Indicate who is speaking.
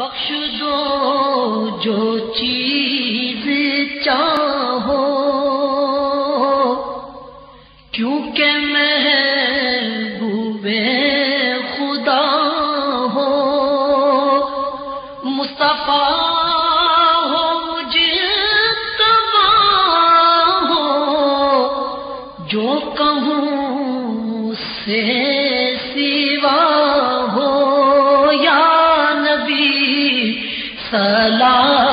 Speaker 1: بخش دو جو چیز چاہو، کیونکہ محبوب خدا ہو، مصطفیٰ ہو، مجتبیٰ ہو، جو کہوں اس سے سوا ہو، یا نبی سلام